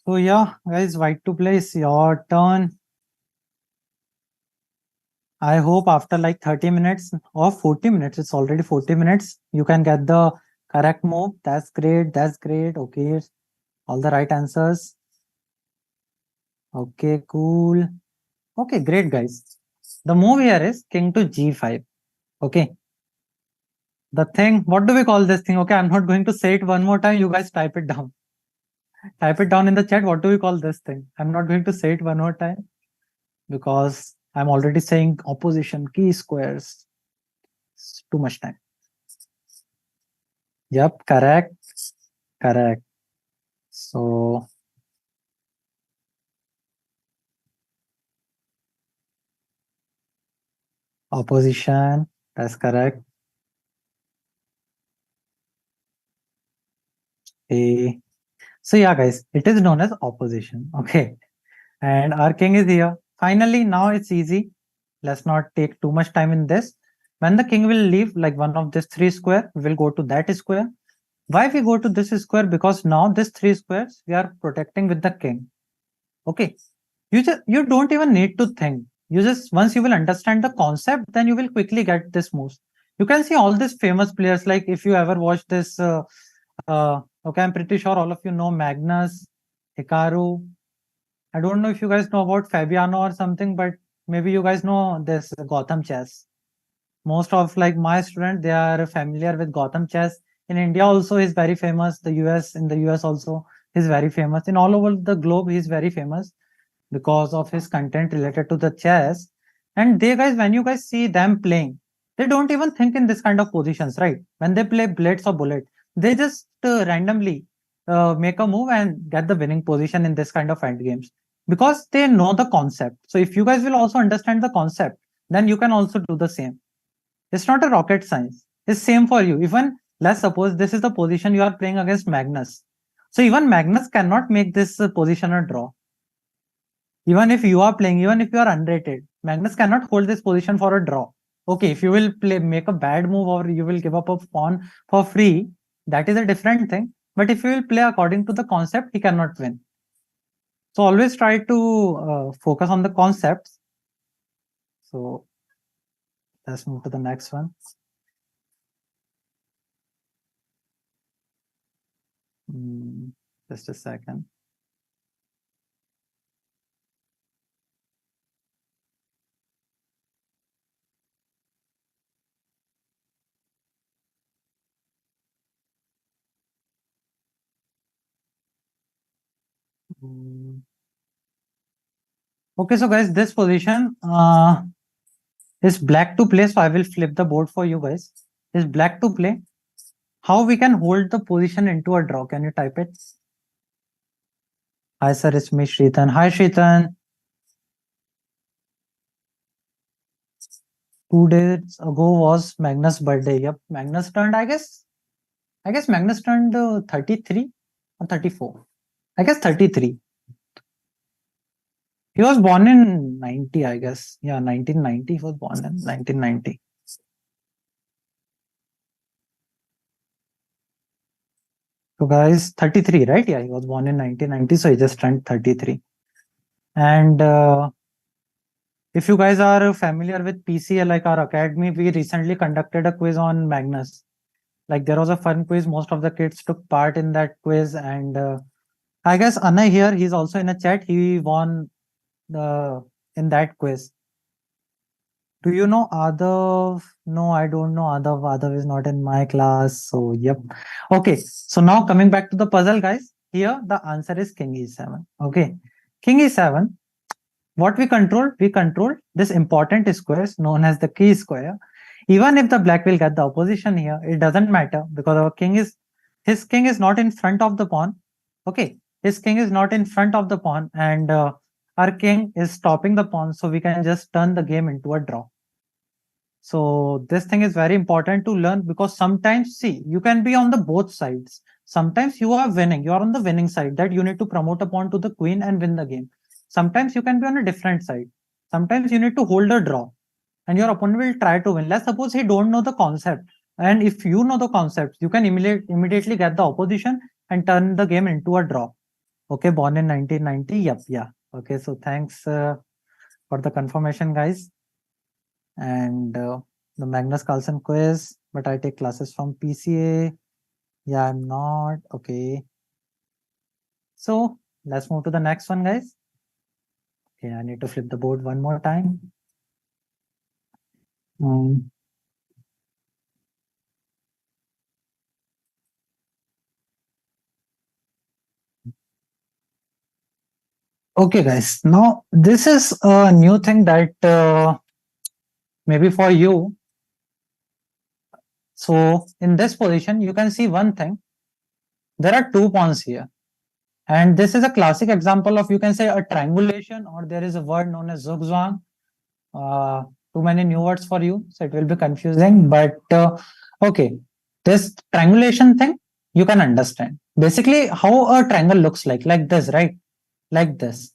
So yeah, guys, white to play is your turn. I hope after like 30 minutes or 40 minutes, it's already 40 minutes, you can get the correct move. That's great. That's great. Okay. All the right answers. Okay, cool. Okay, great, guys. The move here is king to g5. Okay. The thing, what do we call this thing? Okay, I'm not going to say it one more time. You guys type it down. Type it down in the chat. What do we call this thing? I'm not going to say it one more time because I'm already saying opposition key squares. It's too much time. Yep, correct. Correct. So opposition, that's correct. Okay. So yeah, guys, it is known as opposition. Okay. And our king is here. Finally, now it's easy. Let's not take too much time in this. When the king will leave, like one of this three square, we will go to that square. Why we go to this square? Because now this three squares we are protecting with the king. Okay. You don't even need to think. You just once you will understand the concept, then you will quickly get this moves. You can see all these famous players. Like if you ever watch this, okay, I'm pretty sure all of you know Magnus, Hikaru. I don't know if you guys know about Fabiano or something, but maybe you guys know this Gotham chess. Most of like my student, they are familiar with Gotham chess. In India also is very famous. The US, in the US also is very famous. In all over the globe, he is very famous because of his content related to the chess. And they guys, when you guys see them playing, they don't even think in this kind of positions, right? When they play blades or bullet, they just randomly make a move and get the winning position in this kind of end games because they know the concept. So if you guys will also understand the concept, then you can also do the same. It's not a rocket science. It's same for you. Even let's suppose this is the position you are playing against Magnus. So even Magnus cannot make this position a draw. Even if you are playing, even if you are unrated, Magnus cannot hold this position for a draw. Okay, if you will play, make a bad move or you will give up a pawn for free, that is a different thing. But if you will play according to the concept, he cannot win. So always try to focus on the concepts. So let's move to the next one. Just a second. Okay, so guys, this position is black to play. So I will flip the board for you guys. Is black to play. How we can hold the position into a draw? Can you type it? Hi, sir. It's me, Shritan. Hi, Shritan. 2 days ago was Magnus' birthday. Yep, Magnus turned. I guess Magnus turned 33 or 34. I guess 33. He was born in 90, I guess. Yeah, 1990. He was born in 1990. So guys, 33, right? Yeah, he was born in 1990, so he just turned 33. And if you guys are familiar with PCA, like our academy, we recently conducted a quiz on Magnus. Like there was a fun quiz. Most of the kids took part in that quiz, and I guess Anna here, he's also in a chat. He won the in that quiz. Do you know Adav? No, I don't know Adav. Adav is not in my class. So, yep. Okay. So now coming back to the puzzle, guys. Here the answer is King E7. Okay. King E7. What we control this important squares known as the key square. Even if the black will get the opposition here, it doesn't matter because our king is his king is not in front of the pawn. Okay. His king is not in front of the pawn, and our king is stopping the pawn, so we can just turn the game into a draw. So this thing is very important to learn because sometimes, see, you can be on the both sides. Sometimes you are winning, you are on the winning side that you need to promote a pawn to the queen and win the game. Sometimes you can be on a different side. Sometimes you need to hold a draw and your opponent will try to win. Let's suppose he don't know the concept. And if you know the concept, you can immediately get the opposition and turn the game into a draw. Okay, born in 1990. Yep, yeah. Okay, so thanks for the confirmation, guys. And the Magnus Carlsen quiz, but I take classes from PCA. Yeah, I'm not. Okay. So let's move to the next one, guys. Okay, I need to flip the board one more time. Okay, guys. Now this is a new thing that maybe for you. So in this position, you can see one thing. There are two pawns here. And this is a classic example of, you can say, a triangulation, or there is a word known as zugzwang. Too many new words for you, so it will be confusing. But okay, this triangulation thing you can understand. Basically, how a triangle looks like this, right? Like this.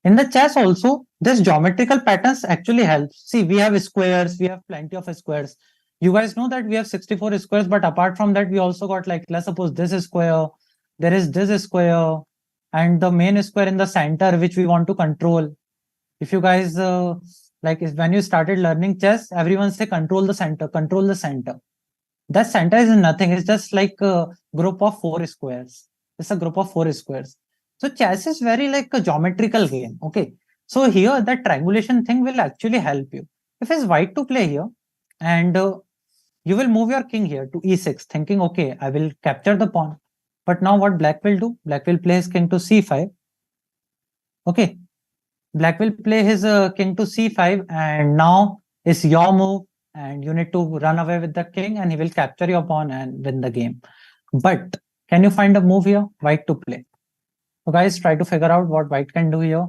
In the chess also, this geometrical patterns actually help. See, we have squares, we have plenty of squares. You guys know that we have 64 squares, but apart from that, we also got like, let's suppose this is square, there is this square, and the main square in the center, which we want to control. If you guys when you started learning chess, everyone say control the center, control the center. That center is nothing. It's just like a group of four squares. It's a group of four squares. So chess is very like a geometrical game. Okay. So here that triangulation thing will actually help you. If it's white to play here, and you will move your king here to e6, thinking, okay, I will capture the pawn. But now what black will do? Black will play his king to c5. Okay. Black will play his king to c5, and now is your move, and you need to run away with the king, and he will capture your pawn and win the game. But can you find a move here? White to play. So guys, try to figure out what white can do here.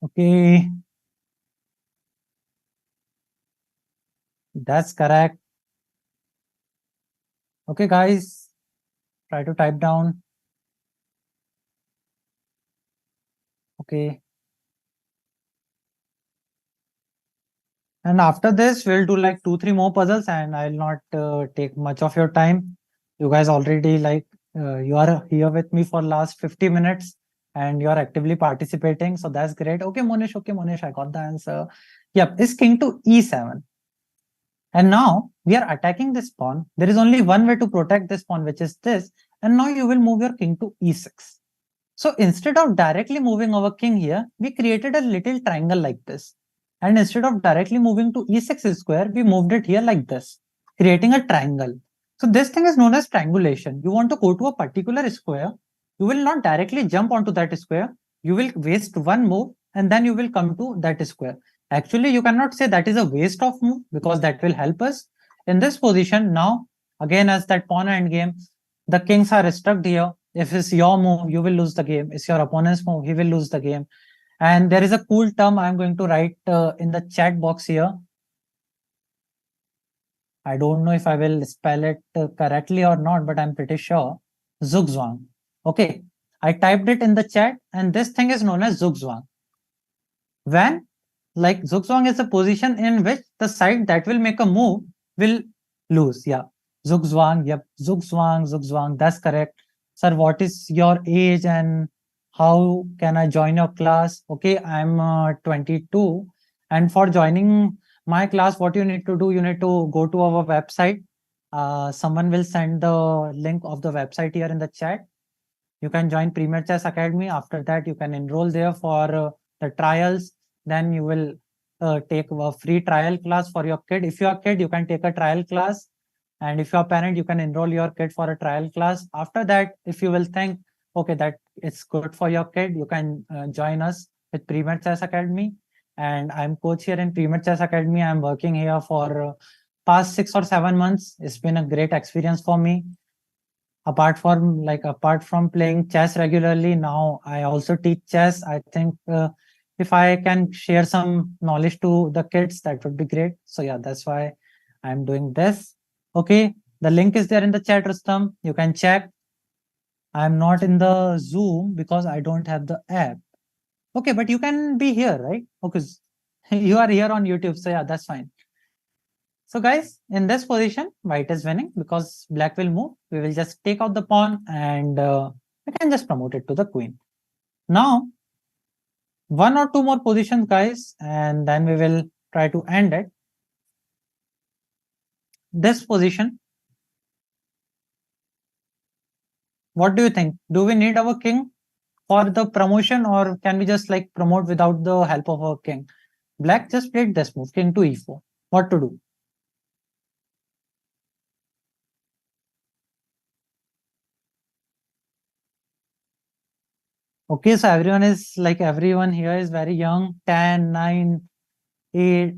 Okay, that's correct. Okay, guys, try to type down. Okay. And after this, we'll do like 2, 3 more puzzles, and I'll not take much of your time. You guys already you are here with me for last 50 minutes, and you are actively participating. So that's great. Okay, Monish, I got the answer. Yep, it's king to e7. And now we are attacking this pawn. There is only one way to protect this pawn, which is this. And now you will move your king to e6. So instead of directly moving our king here, we created a little triangle like this. And instead of directly moving to e6 square, we moved it here like this, creating a triangle. So this thing is known as triangulation. You want to go to a particular square. You will not directly jump onto that square. You will waste one move, and then you will come to that square. Actually, you cannot say that is a waste of move, because that will help us. In this position now, again as that pawn endgame, the kings are stuck here. If it's your move, you will lose the game. It's your opponent's move, he will lose the game. And there is a cool term I'm going to write in the chat box here. I don't know if I will spell it correctly or not, but I'm pretty sure. Zugzwang. Okay. I typed it in the chat, and this thing is known as zugzwang. When like zugzwang is a position in which the side that will make a move will lose. Yeah. Zugzwang. Yep. Zugzwang. That's correct. Sir, what is your age and how can I join your class? Okay, I'm 22. And for joining my class, what you need to do, you need to go to our website. Someone will send the link of the website here in the chat. You can join Premier Chess Academy. After that, you can enroll there for the trials. Then you will take a free trial class for your kid. If you're a kid, you can take a trial class. And if you're a parent, you can enroll your kid for a trial class. After that, if you will think, okay, that it's good for your kid, you can join us with Premier Chess Academy. And I'm coach here in Premier Chess Academy. I'm working here for past 6 or 7 months. It's been a great experience for me. Apart from playing chess regularly, now I also teach chess. I think if I can share some knowledge to the kids, that would be great. So yeah, that's why I'm doing this. Okay, the link is there in the chat, Rustam. You can check. I'm not in the Zoom because I don't have the app. Okay, but you can be here, right? Okay, you are here on YouTube, so yeah, that's fine. So guys, in this position, white is winning because black will move. We will just take out the pawn, and we can just promote it to the queen. Now, 1 or 2 more positions, guys, and then we will try to end it. This position, what do you think? Do we need our king for the promotion, or can we just like promote without the help of our king? Black just played this move, king to e4. What to do? Okay, so everyone here is very young. 10, 9, 8,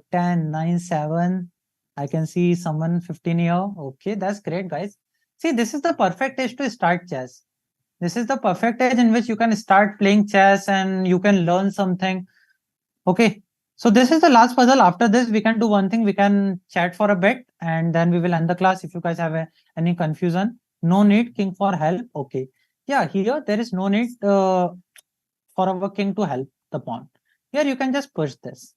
10, 9, 7. I can see someone 15 here. Okay, that's great, guys. See, this is the perfect age to start chess. This is the perfect age in which you can start playing chess and you can learn something. Okay. So this is the last puzzle. After this, we can do one thing. We can chat for a bit and then we will end the class. If you guys have any confusion, no need king for help. Okay. Yeah, here there is no need for our king to help the pawn. Here you can just push this.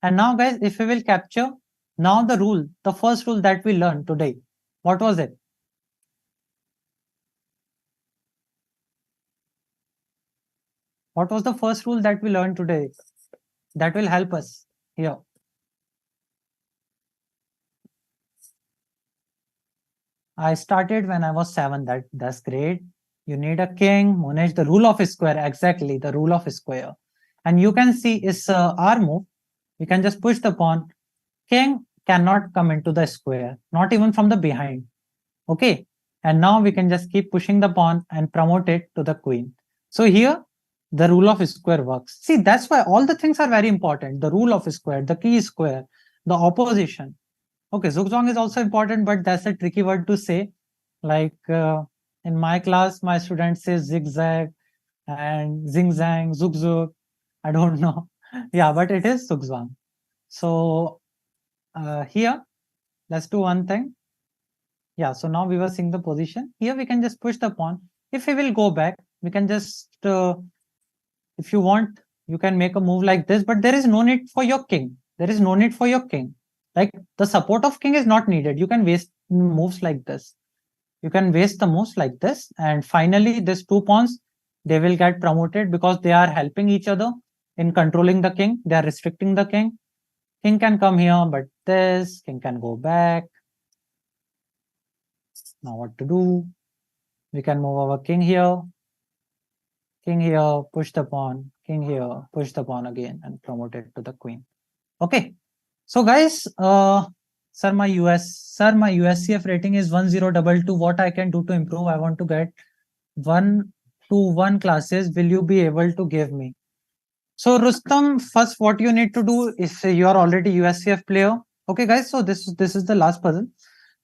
And now guys, if we will capture now the first rule that we learned today, what was it? What was the first rule that we learned today that will help us here? I started when I was 7. That's great. You need a king, Monesh, the rule of square, exactly, the rule of square. And you can see is our move. We can just push the pawn. King cannot come into the square, not even from the behind. Okay. And now we can just keep pushing the pawn and promote it to the queen. So here, the rule of square works. See, that's why all the things are very important. The rule of square, the key square, the opposition. Okay, zugzwang is also important, but that's a tricky word to say. Like in my class, my students say zigzag and zing zang, zugzug. I don't know. Yeah, but it is zugzwang. So here, let's do one thing. Yeah, so now we were seeing the position. Here we can just push the pawn. If we will go back, we can just, if you want, you can make a move like this, but there is no need for your king. There is no need for your king. Like the support of king is not needed. You can waste moves like this. You can waste the moves like this. And finally, these two pawns, they will get promoted because they are helping each other in controlling the king. They are restricting the king. King can come here, but this king can go back. Now what to do? We can move our king here, push the pawn, king here, push the pawn again, and promote it to the queen. Okay. So guys, sir, my USCF rating is 1022. What I can do to improve? I want to get 1 to 1 classes. Will you be able to give me? So Rustam, first what you need to do is you are already USCF player. Okay, guys. So this is the last puzzle.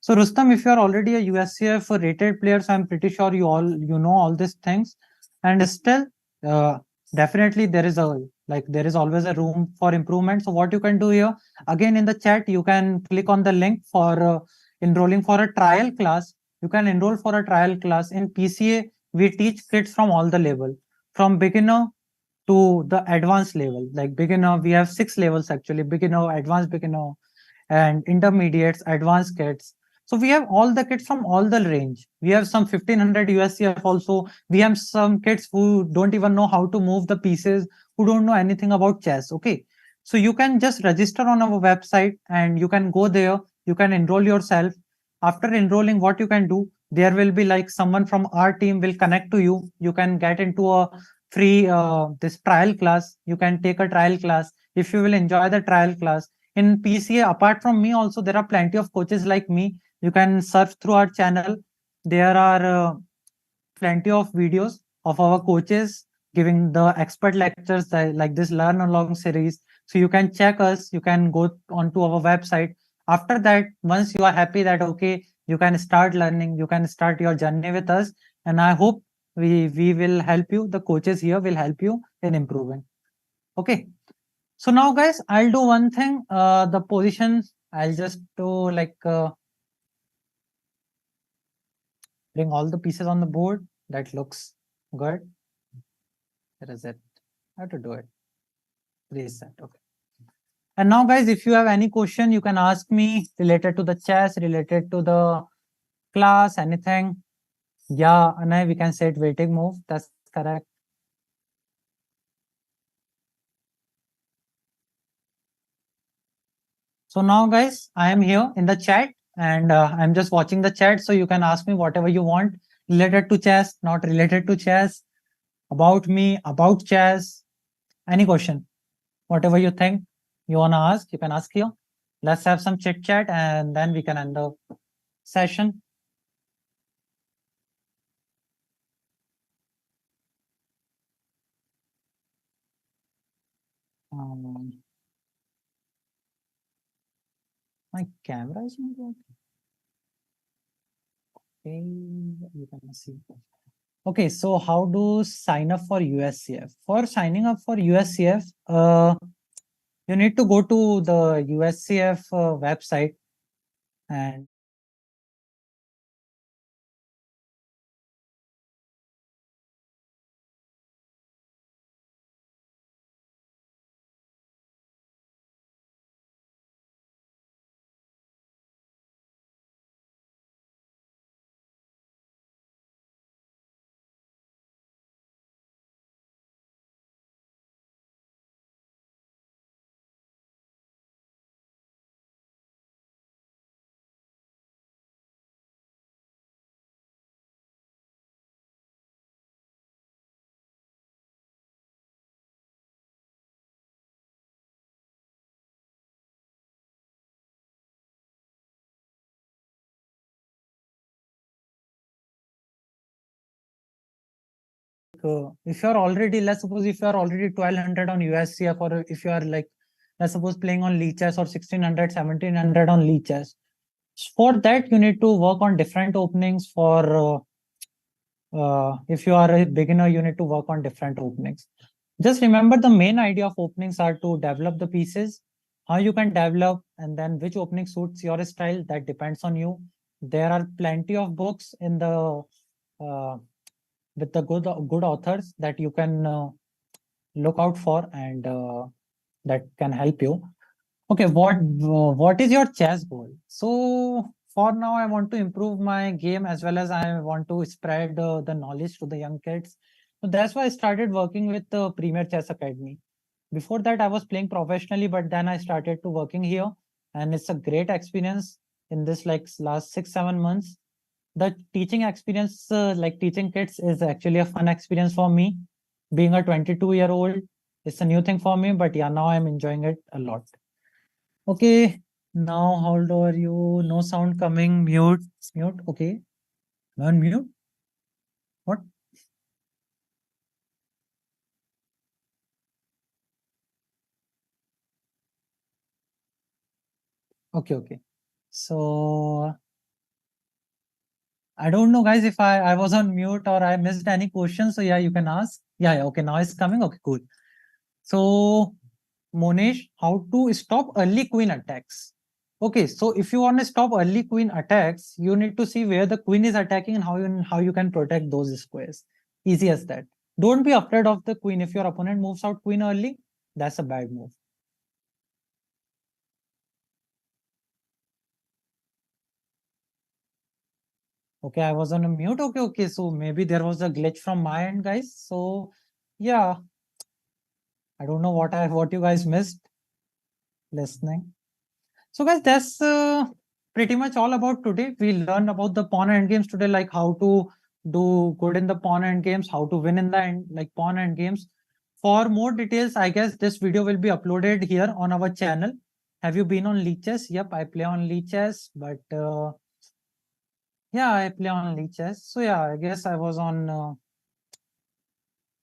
So Rustam, if you are already a USCF rated player, so I'm pretty sure you know all these things, and still, uh, definitely there is always a room for improvement. So what you can do here, again in the chat, you can click on the link for enrolling for a trial class. You can enroll for a trial class in PCA. We teach kids from all the level, from beginner to the advanced level. Like beginner, we have 6 levels actually: beginner, advanced beginner, and intermediates, advanced kits. So we have all the kits from all the range. We have some 1500 USCF also. We have some kids who don't even know how to move the pieces, who don't know anything about chess. Okay. So you can just register on our website and you can go there. You can enroll yourself. After enrolling, what you can do, there will be like someone from our team will connect to you. You can get into a free this trial class. You can take a trial class. If you will enjoy the trial class, in PCA, apart from me, also there are plenty of coaches like me. You can search through our channel. There are plenty of videos of our coaches giving the expert lectures like this Learn Along series. So you can check us. You can go onto our website. After that, once you are happy that okay, you can start learning. You can start your journey with us. And I hope we will help you. The coaches here will help you in improving. Okay. So now, guys, I'll do one thing. The position, I'll just do like bring all the pieces on the board. That looks good. Where is it? How to do it? Reset. Okay. And now, guys, if you have any question, you can ask me related to the chess, related to the class, anything. Yeah, and we can set waiting move. That's correct. So now, guys, I am here in the chat and I'm just watching the chat. So you can ask me whatever you want related to chess, not related to chess, about me, about chess, any question, whatever you think you want to ask, you can ask here. Let's have some chit chat and then we can end the session. Um, my camera is not working. Okay, you can see. Okay, so how to sign up for USCF? For signing up for USCF, you need to go to the USCF website, and if you're already, let's suppose if you're already 1200 on USCF, or if you are like, let's suppose playing on leeches or 1600, 1700 on leeches, for that you need to work on different openings. For if you are a beginner, you need to work on different openings. Just remember, the main idea of openings are to develop the pieces, how you can develop, and then which opening suits your style, that depends on you. There are plenty of books in the with the good authors that you can look out for, and that can help you. Okay, what is your chess goal? So for now, I want to improve my game, as well as I want to spread the knowledge to the young kids. So that's why I started working with the Premier Chess Academy. Before that, I was playing professionally, but then I started to working here, and it's a great experience in this like last 6 7 months. The teaching experience, like teaching kids, is actually a fun experience for me. Being a 22-year-old, it's a new thing for me, but yeah, now I'm enjoying it a lot. Okay, now how old are you? No sound coming. Mute. Mute. Okay. Unmute. What? Okay, okay. So I don't know, guys, if I was on mute or I missed any questions. So yeah, you can ask. Yeah, yeah. Okay, now it's coming. Okay, cool. So Monish, how to stop early queen attacks? Okay, so if you want to stop early queen attacks, you need to see where the queen is attacking and how you can protect those squares. Easy as that. Don't be afraid of the queen. If your opponent moves out queen early, that's a bad move. Okay, I was on a mute. Okay, okay. So maybe there was a glitch from my end, guys. So yeah, I don't know what you guys missed listening. So guys, that's pretty much all about today. We learned about the pawn end games today, like how to do good in the pawn end games, how to win in the end, like pawn end games. For more details, I guess this video will be uploaded here on our channel. Have you been on leeches? Yep, I play on leeches, but yeah, I play on leeches. So yeah, I guess I was on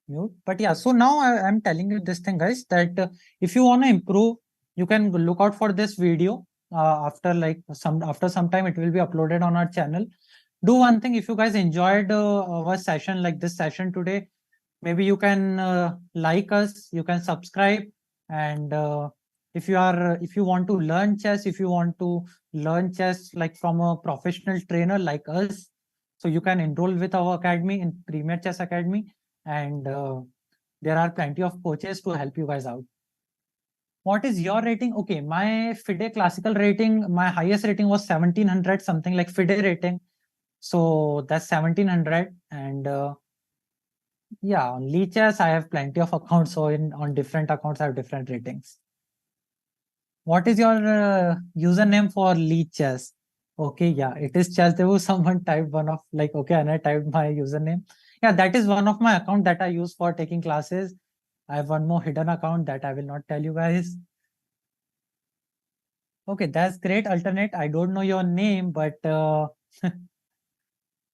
mute. But yeah, so now I'm telling you this thing, guys, that if you want to improve, you can look out for this video. After some time, it will be uploaded on our channel. Do one thing: if you guys enjoyed our session, like this session today, maybe you can like us, you can subscribe, and if you want to learn chess, if you want to learn chess like from a professional trainer like us, so you can enroll with our academy in Premier Chess Academy, and there are plenty of coaches to help you guys out. What is your rating? Okay, my FIDE classical rating, my highest rating was 1700, something like FIDE rating. So that's 1700. And yeah, on Leechess, I have plenty of accounts. So on different accounts, I have different ratings. What is your username for Leechess? Okay, yeah, it is Chess. There was someone typed one of like, okay, and I typed my username. Yeah, that is one of my account that I use for taking classes. I have one more hidden account that I will not tell you guys. Okay, that's great. Alternate. I don't know your name, but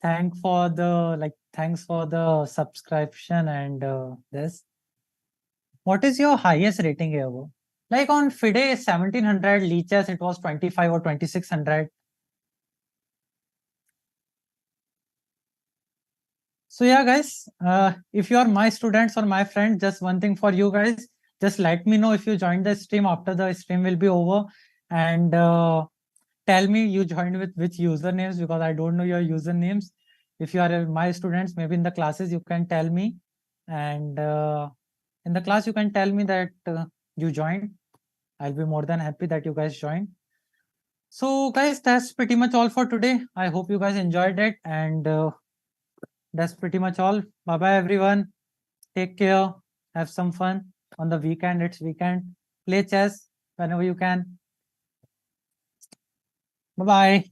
thanks for the subscription and this. What is your highest rating ever? Like on FIDE 1700, Leeches it was 25 or 2600. So yeah, guys, if you are my students or my friends, just one thing for you guys, just let me know if you joined the stream after the stream will be over, and tell me you joined with which usernames, because I don't know your usernames. If you are my students, maybe in the classes you can tell me, and in the class you can tell me that you joined. I'll be more than happy that you guys joined. So guys, that's pretty much all for today. I hope you guys enjoyed it, and that's pretty much all. Bye bye everyone. Take care. Have some fun on the weekend. It's weekend. Play chess whenever you can. Bye bye.